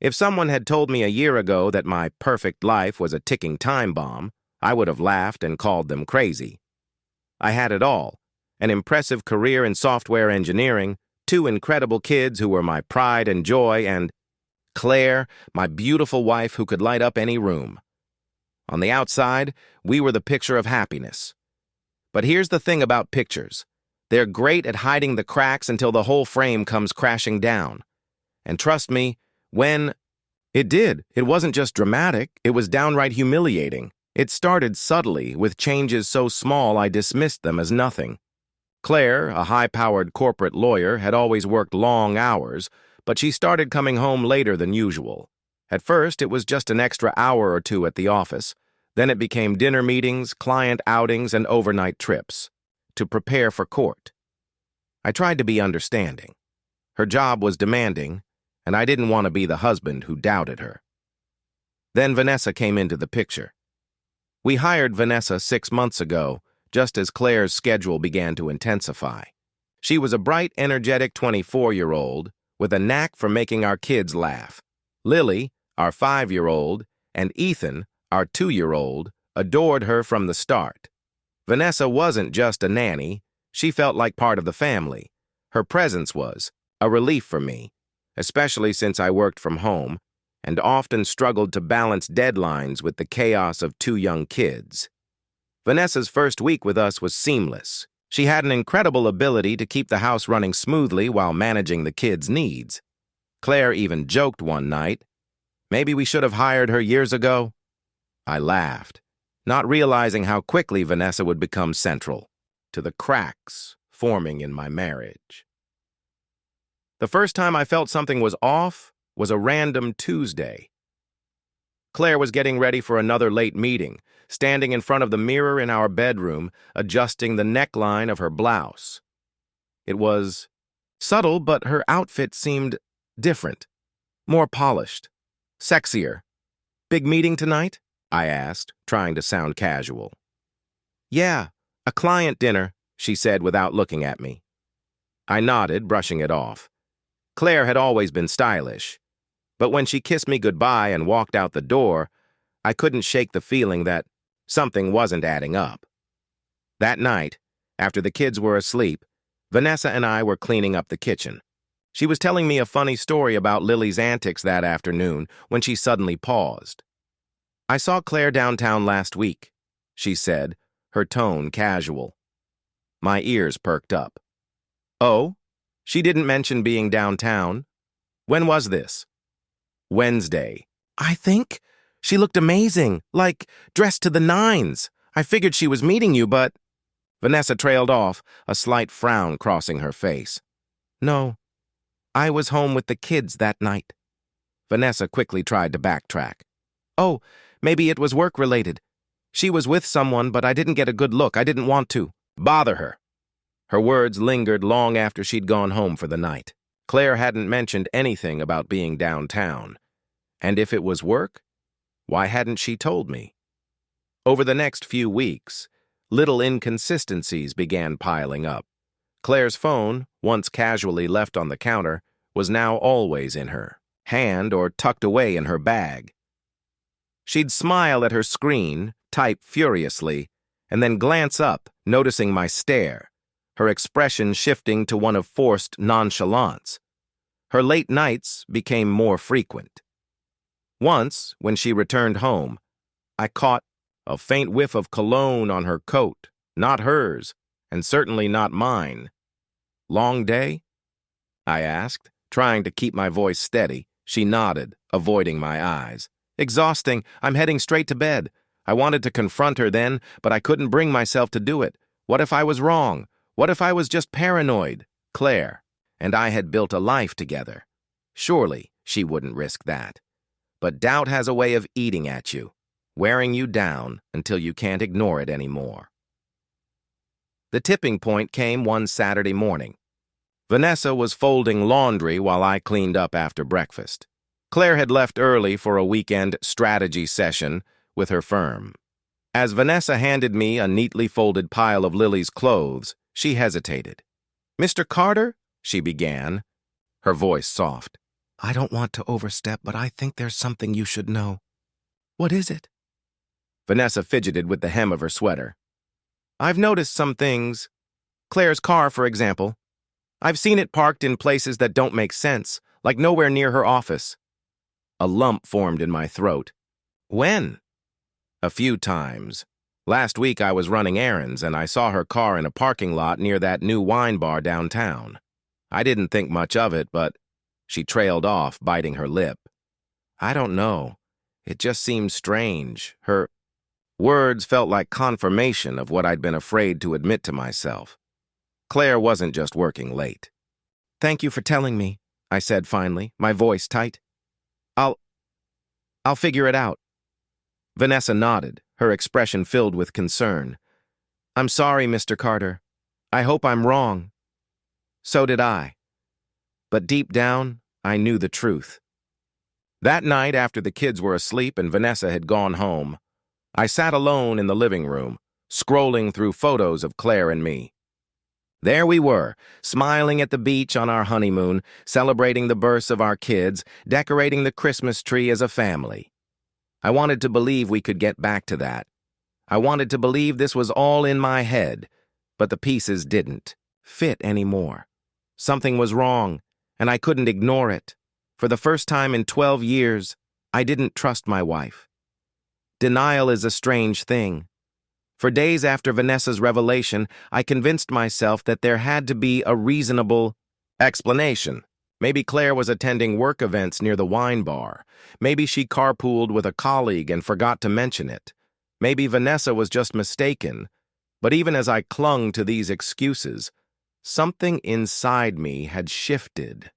If someone had told me a year ago that my perfect life was a ticking time bomb, I would have laughed and called them crazy. I had it all: an impressive career in software engineering, two incredible kids who were my pride and joy, and Claire, my beautiful wife who could light up any room. On the outside, we were the picture of happiness. But here's the thing about pictures. They're great at hiding the cracks until the whole frame comes crashing down. And trust me, it wasn't just dramatic, it was downright humiliating. It started subtly, with changes so small I dismissed them as nothing. Claire, a high-powered corporate lawyer, had always worked long hours, but she started coming home later than usual. At first, it was just an extra hour or two at the office. Then it became dinner meetings, client outings, and overnight trips to prepare for court. I tried to be understanding. Her job was demanding, and I didn't want to be the husband who doubted her. Then Vanessa came into the picture. We hired Vanessa 6 months ago, just as Claire's schedule began to intensify. She was a bright, energetic 24-year-old with a knack for making our kids laugh. Lily, our 5-year-old, and Ethan, our 2-year-old, adored her from the start. Vanessa wasn't just a nanny, she felt like part of the family. Her presence was a relief for me, especially since I worked from home and often struggled to balance deadlines with the chaos of 2 young kids. Vanessa's first week with us was seamless. She had an incredible ability to keep the house running smoothly while managing the kids' needs. Claire even joked one night, "Maybe we should have hired her years ago." I laughed, not realizing how quickly Vanessa would become central to the cracks forming in my marriage. The first time I felt something was off was a random Tuesday. Claire was getting ready for another late meeting, standing in front of the mirror in our bedroom, adjusting the neckline of her blouse. It was subtle, but her outfit seemed different, more polished, sexier. "Big meeting tonight?" I asked, trying to sound casual. "Yeah, a client dinner," she said without looking at me. I nodded, brushing it off. Claire had always been stylish, but when she kissed me goodbye and walked out the door, I couldn't shake the feeling that something wasn't adding up. That night, after the kids were asleep, Vanessa and I were cleaning up the kitchen. She was telling me a funny story about Lily's antics that afternoon when she suddenly paused. "I saw Claire downtown last week," she said, her tone casual. My ears perked up. "Oh? She didn't mention being downtown? When was this?" "Wednesday." "I think? She looked amazing, like dressed to the nines. I figured she was meeting you, but—" Vanessa trailed off, a slight frown crossing her face. "No, I was home with the kids that night." Vanessa quickly tried to backtrack. "Oh, maybe it was work-related. She was with someone, but I didn't get a good look. I didn't want to bother her." Her words lingered long after she'd gone home for the night. Claire hadn't mentioned anything about being downtown. And if it was work, why hadn't she told me? Over the next few weeks, little inconsistencies began piling up. Claire's phone, once casually left on the counter, was now always in her hand or tucked away in her bag. She'd smile at her screen, type furiously, and then glance up, noticing my stare, her expression shifting to one of forced nonchalance. Her late nights became more frequent. Once, when she returned home, I caught a faint whiff of cologne on her coat, not hers, and certainly not mine. "Long day?" I asked, trying to keep my voice steady. She nodded, avoiding my eyes. "Exhausting. I'm heading straight to bed." I wanted to confront her then, but I couldn't bring myself to do it. What if I was wrong? What if I was just paranoid? Claire and I had built a life together. Surely she wouldn't risk that. But doubt has a way of eating at you, wearing you down until you can't ignore it anymore. The tipping point came one Saturday morning. Vanessa was folding laundry while I cleaned up after breakfast. Claire had left early for a weekend strategy session with her firm. As Vanessa handed me a neatly folded pile of Lily's clothes, she hesitated. "Mr. Carter?" she began, her voice soft. I don't want to overstep, but I think there's something you should know. What is it? Vanessa fidgeted with the hem of her sweater. I've noticed some things. Claire's car, for example. I've seen it parked in places that don't make sense, like nowhere near her office. A lump formed in my throat. When? A few times. Last week I was running errands and I saw her car in a parking lot near that new wine bar downtown. I didn't think much of it, but she trailed off, biting her lip. I don't know. It just seemed strange. Her words felt like confirmation of what I'd been afraid to admit to myself. Claire wasn't just working late. Thank you for telling me, I said finally, my voice tight. I'll figure it out. Vanessa nodded, her expression filled with concern. I'm sorry, Mr. Carter. I hope I'm wrong. So did I. But deep down, I knew the truth. That night, after the kids were asleep and Vanessa had gone home, I sat alone in the living room, scrolling through photos of Claire and me. There we were, smiling at the beach on our honeymoon, celebrating the births of our kids, decorating the Christmas tree as a family. I wanted to believe we could get back to that. I wanted to believe this was all in my head, but the pieces didn't fit anymore. Something was wrong, and I couldn't ignore it. For the first time in 12 years, I didn't trust my wife. Denial is a strange thing. For days after Vanessa's revelation, I convinced myself that there had to be a reasonable explanation. Maybe Claire was attending work events near the wine bar. Maybe she carpooled with a colleague and forgot to mention it. Maybe Vanessa was just mistaken. But even as I clung to these excuses, something inside me had shifted.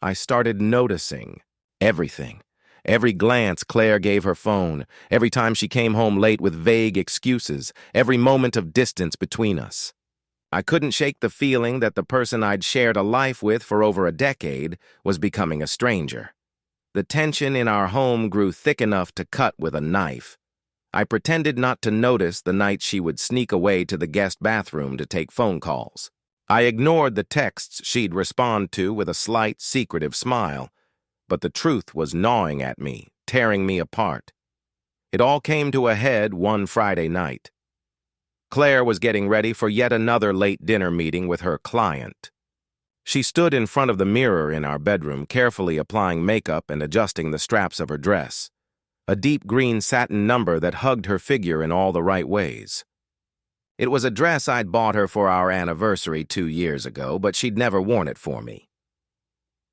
I started noticing everything. Every glance Claire gave her phone, every time she came home late with vague excuses, every moment of distance between us. I couldn't shake the feeling that the person I'd shared a life with for over a decade was becoming a stranger. The tension in our home grew thick enough to cut with a knife. I pretended not to notice the night she would sneak away to the guest bathroom to take phone calls. I ignored the texts she'd respond to with a slight, secretive smile. But the truth was gnawing at me, tearing me apart. It all came to a head one Friday night. Claire was getting ready for yet another late dinner meeting with her client. She stood in front of the mirror in our bedroom, carefully applying makeup and adjusting the straps of her dress, a deep green satin number that hugged her figure in all the right ways. It was a dress I'd bought her for our anniversary 2 years ago, but she'd never worn it for me.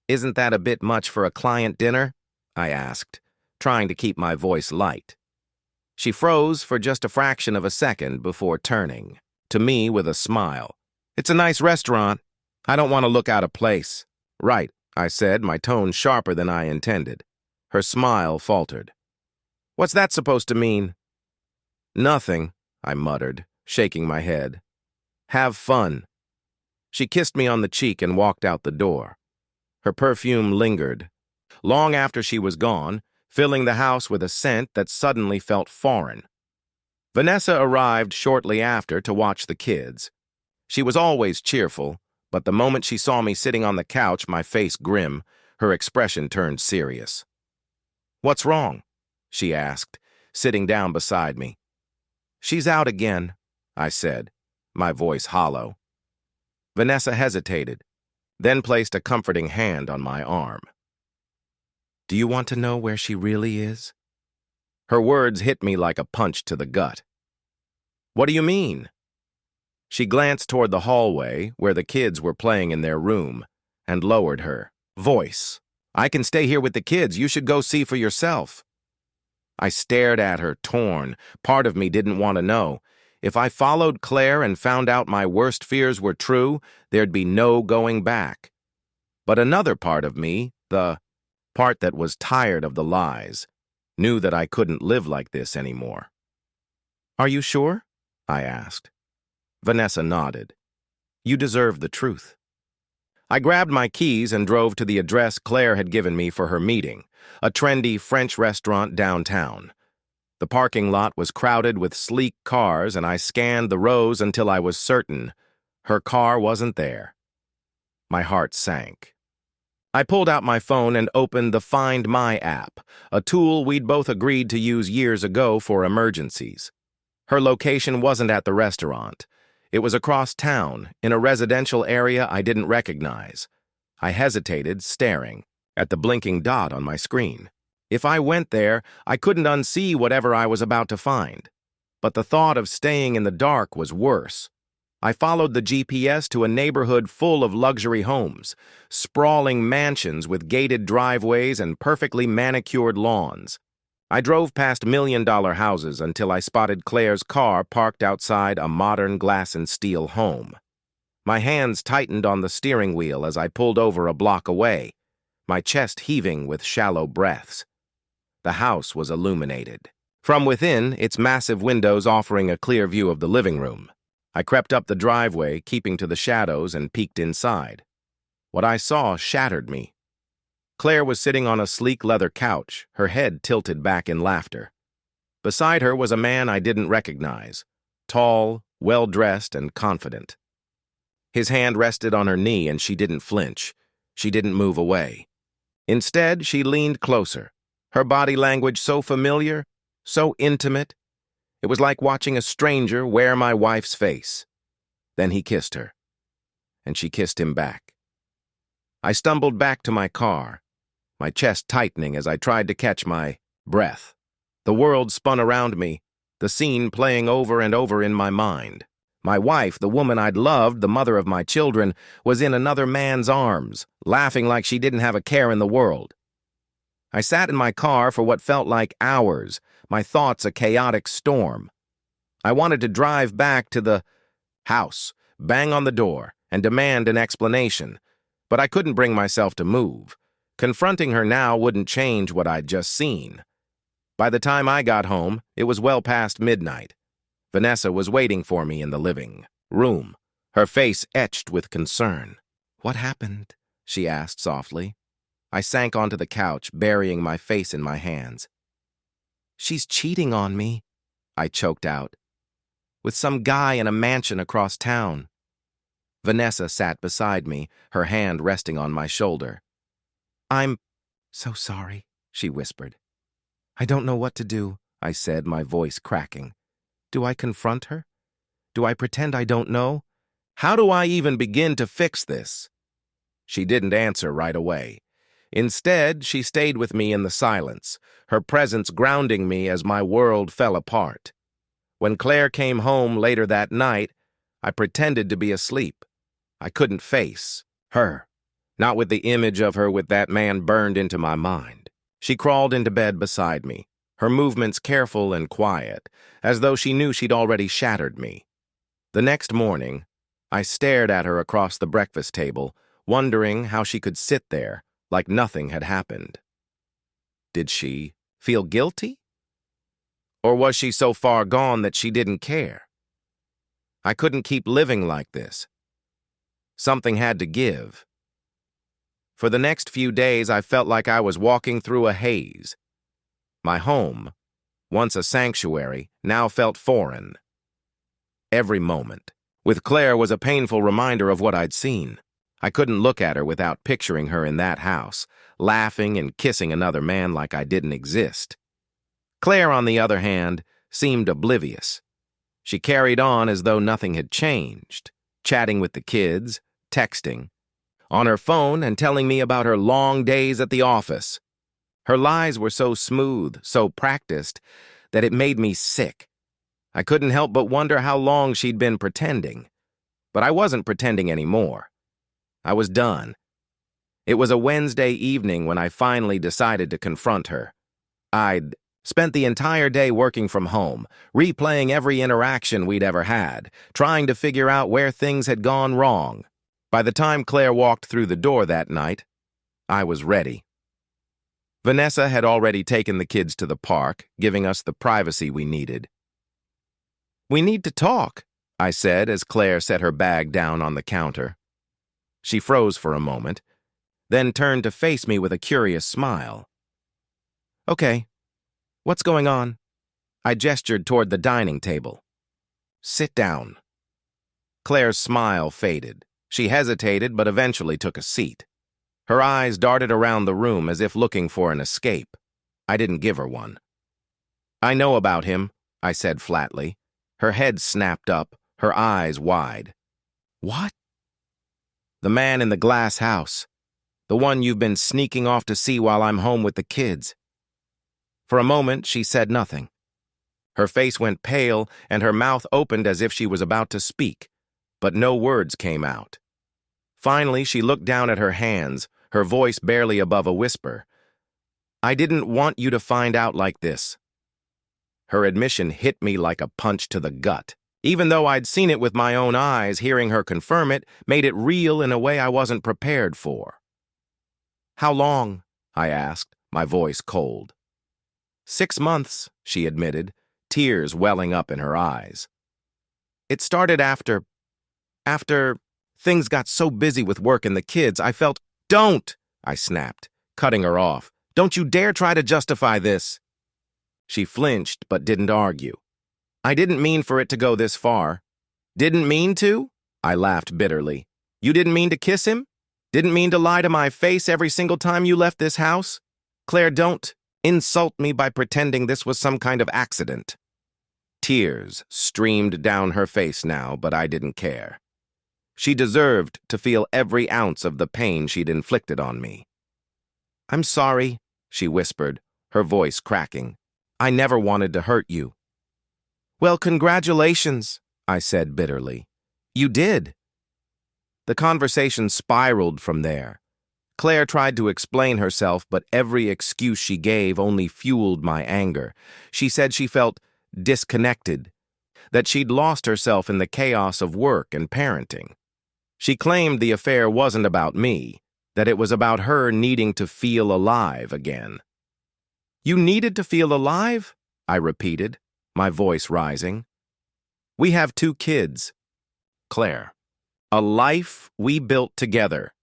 Isn't that a bit much for a client dinner? I asked, trying to keep my voice light. She froze for just a fraction of a second before turning to me with a smile. It's a nice restaurant. I don't want to look out of place. Right, I said, my tone sharper than I intended. Her smile faltered. What's that supposed to mean? Nothing, I muttered, shaking my head. Have fun. She kissed me on the cheek and walked out the door. Her perfume lingered, long after she was gone, filling the house with a scent that suddenly felt foreign. Vanessa arrived shortly after to watch the kids. She was always cheerful, but the moment she saw me sitting on the couch, my face grim, her expression turned serious. What's wrong? She asked, sitting down beside me. She's out again, I said, my voice hollow. Vanessa hesitated, then placed a comforting hand on my arm. Do you want to know where she really is? Her words hit me like a punch to the gut. What do you mean? She glanced toward the hallway where the kids were playing in their room and lowered her voice. I can stay here with the kids. You should go see for yourself. I stared at her, torn. Part of me didn't want to know. If I followed Claire and found out my worst fears were true, there'd be no going back. But another part of me, the part that was tired of the lies, knew that I couldn't live like this anymore. Are you sure? I asked. Vanessa nodded. You deserve the truth. I grabbed my keys and drove to the address Claire had given me for her meeting, a trendy French restaurant downtown. The parking lot was crowded with sleek cars, and I scanned the rows until I was certain her car wasn't there. My heart sank. I pulled out my phone and opened the Find My app, a tool we'd both agreed to use years ago for emergencies. Her location wasn't at the restaurant. It was across town, in a residential area I didn't recognize. I hesitated, staring at the blinking dot on my screen. If I went there, I couldn't unsee whatever I was about to find. But the thought of staying in the dark was worse. I followed the GPS to a neighborhood full of luxury homes, sprawling mansions with gated driveways and perfectly manicured lawns. I drove past million-dollar houses until I spotted Claire's car parked outside a modern glass and steel home. My hands tightened on the steering wheel as I pulled over a block away, my chest heaving with shallow breaths. The house was illuminated. From within, its massive windows offering a clear view of the living room. I crept up the driveway, keeping to the shadows, and peeked inside. What I saw shattered me. Claire was sitting on a sleek leather couch, her head tilted back in laughter. Beside her was a man I didn't recognize, tall, well-dressed, and confident. His hand rested on her knee, and she didn't flinch. She didn't move away. Instead, she leaned closer, her body language so familiar, so intimate. It was like watching a stranger wear my wife's face. Then he kissed her, and she kissed him back. I stumbled back to my car, my chest tightening as I tried to catch my breath. The world spun around me, the scene playing over and over in my mind. My wife, the woman I'd loved, the mother of my children, was in another man's arms, laughing like she didn't have a care in the world. I sat in my car for what felt like hours, my thoughts a chaotic storm. I wanted to drive back to the house, bang on the door, and demand an explanation, but I couldn't bring myself to move. Confronting her now wouldn't change what I'd just seen. By the time I got home, it was well past midnight. Vanessa was waiting for me in the living room, her face etched with concern. "What happened?" she asked softly. I sank onto the couch, burying my face in my hands. "She's cheating on me," I choked out, "with some guy in a mansion across town." Vanessa sat beside me, her hand resting on my shoulder. "I'm so sorry," she whispered. "I don't know what to do," I said, my voice cracking. "Do I confront her? Do I pretend I don't know? How do I even begin to fix this?" She didn't answer right away. Instead, she stayed with me in the silence, her presence grounding me as my world fell apart. When Claire came home later that night, I pretended to be asleep. I couldn't face her, not with the image of her with that man burned into my mind. She crawled into bed beside me, her movements careful and quiet, as though she knew she'd already shattered me. The next morning, I stared at her across the breakfast table, wondering how she could sit there like nothing had happened. Did she feel guilty? Or was she so far gone that she didn't care? I couldn't keep living like this. Something had to give. For the next few days, I felt like I was walking through a haze. My home, once a sanctuary, now felt foreign. Every moment with Claire was a painful reminder of what I'd seen. I couldn't look at her without picturing her in that house, laughing and kissing another man like I didn't exist. Claire, on the other hand, seemed oblivious. She carried on as though nothing had changed, chatting with the kids, texting, on her phone, and telling me about her long days at the office. Her lies were so smooth, so practiced, that it made me sick. I couldn't help but wonder how long she'd been pretending. But I wasn't pretending anymore. I was done. It was a Wednesday evening when I finally decided to confront her. I'd spent the entire day working from home, replaying every interaction we'd ever had, trying to figure out where things had gone wrong. By the time Claire walked through the door that night, I was ready. Vanessa had already taken the kids to the park, giving us the privacy we needed. "We need to talk," I said as Claire set her bag down on the counter. She froze for a moment, then turned to face me with a curious smile. "Okay, what's going on?" I gestured toward the dining table. "Sit down." Claire's smile faded. She hesitated, but eventually took a seat. Her eyes darted around the room as if looking for an escape. I didn't give her one. "I know about him," I said flatly. Her head snapped up, her eyes wide. "What?" "The man in the glass house. The one you've been sneaking off to see while I'm home with the kids." For a moment, she said nothing. Her face went pale and her mouth opened as if she was about to speak, but no words came out. Finally, she looked down at her hands, her voice barely above a whisper. "I didn't want you to find out like this." Her admission hit me like a punch to the gut. Even though I'd seen it with my own eyes, hearing her confirm it made it real in a way I wasn't prepared for. "How long?" I asked, my voice cold. 6 months, she admitted, tears welling up in her eyes. "It started after things got so busy with work and the kids, I felt—" "Don't!" I snapped, cutting her off. "Don't you dare try to justify this." She flinched but didn't argue. "I didn't mean for it to go this far." "Didn't mean to?" I laughed bitterly. "You didn't mean to kiss him? Didn't mean to lie to my face every single time you left this house? Claire, don't insult me by pretending this was some kind of accident." Tears streamed down her face now, but I didn't care. She deserved to feel every ounce of the pain she'd inflicted on me. "I'm sorry," she whispered, her voice cracking. "I never wanted to hurt you." "Well, congratulations," I said bitterly. "You did." The conversation spiraled from there. Claire tried to explain herself, but every excuse she gave only fueled my anger. She said she felt disconnected, that she'd lost herself in the chaos of work and parenting. She claimed the affair wasn't about me, that it was about her needing to feel alive again. "You needed to feel alive?" I repeated, my voice rising. "We have 2 kids. Claire, a life we built together.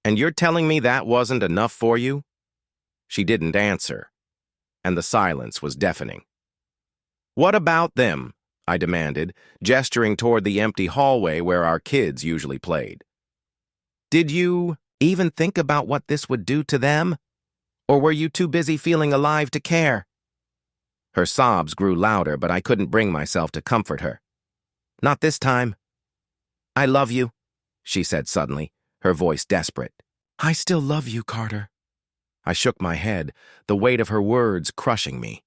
And you're telling me that wasn't enough for you?" She didn't answer, and the silence was deafening. "What about them?" I demanded, gesturing toward the empty hallway where our kids usually played. "Did you even think about what this would do to them? Or were you too busy feeling alive to care?" Her sobs grew louder, but I couldn't bring myself to comfort her. "Not this time." "I love you," she said suddenly, her voice desperate. "I still love you, Carter." I shook my head, the weight of her words crushing me.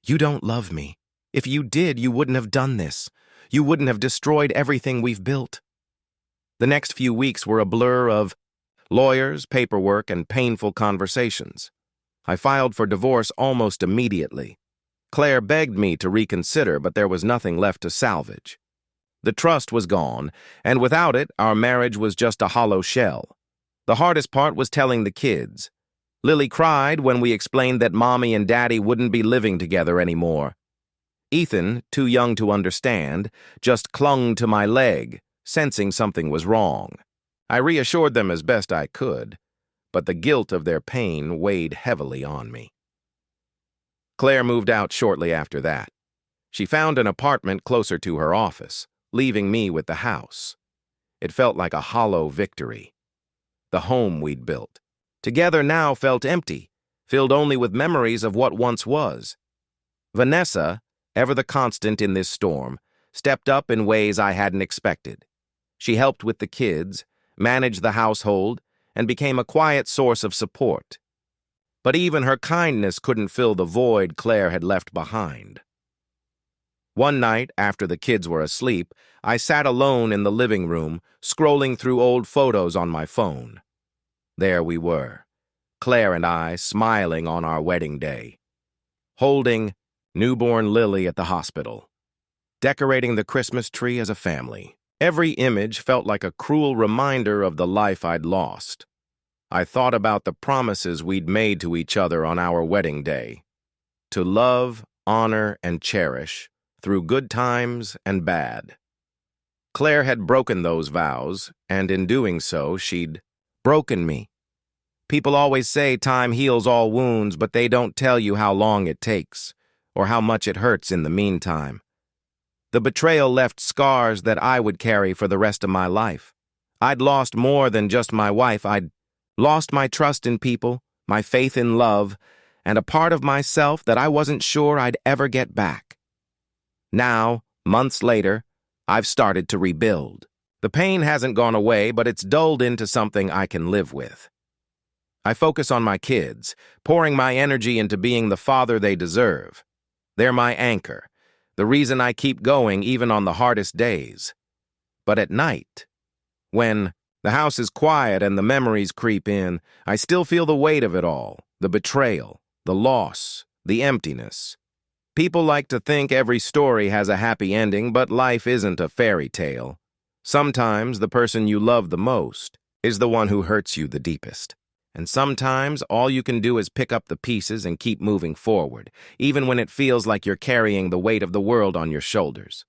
"You don't love me. If you did, you wouldn't have done this. You wouldn't have destroyed everything we've built." The next few weeks were a blur of lawyers, paperwork, and painful conversations. I filed for divorce almost immediately. Claire begged me to reconsider, but there was nothing left to salvage. The trust was gone, and without it, our marriage was just a hollow shell. The hardest part was telling the kids. Lily cried when we explained that Mommy and Daddy wouldn't be living together anymore. Ethan, too young to understand, just clung to my leg, sensing something was wrong. I reassured them as best I could, but the guilt of their pain weighed heavily on me. Claire moved out shortly after that. She found an apartment closer to her office, leaving me with the house. It felt like a hollow victory. The home we'd built, together now, felt empty, filled only with memories of what once was. Vanessa, ever the constant in this storm, stepped up in ways I hadn't expected. She helped with the kids, managed the household, and became a quiet source of support. But even her kindness couldn't fill the void Claire had left behind. One night, after the kids were asleep, I sat alone in the living room, scrolling through old photos on my phone. There we were, Claire and I smiling on our wedding day, holding newborn Lily at the hospital, decorating the Christmas tree as a family. Every image felt like a cruel reminder of the life I'd lost. I thought about the promises we'd made to each other on our wedding day, to love, honor, and cherish, through good times and bad. Claire had broken those vows, and in doing so, she'd broken me. People always say time heals all wounds, but they don't tell you how long it takes, or how much it hurts in the meantime. The betrayal left scars that I would carry for the rest of my life. I'd lost more than just my wife. I'd Lost my trust in people, my faith in love, and a part of myself that I wasn't sure I'd ever get back. Now, months later, I've started to rebuild. The pain hasn't gone away, but it's dulled into something I can live with. I focus on my kids, pouring my energy into being the father they deserve. They're my anchor, the reason I keep going even on the hardest days. But at night, when the house is quiet and the memories creep in, I still feel the weight of it all, the betrayal, the loss, the emptiness. People like to think every story has a happy ending, but life isn't a fairy tale. Sometimes the person you love the most is the one who hurts you the deepest. And sometimes all you can do is pick up the pieces and keep moving forward, even when it feels like you're carrying the weight of the world on your shoulders.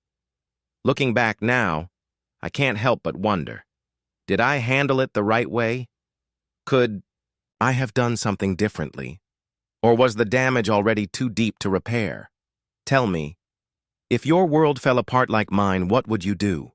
Looking back now, I can't help but wonder, did I handle it the right way? Could I have done something differently? Or was the damage already too deep to repair? Tell me, if your world fell apart like mine, what would you do?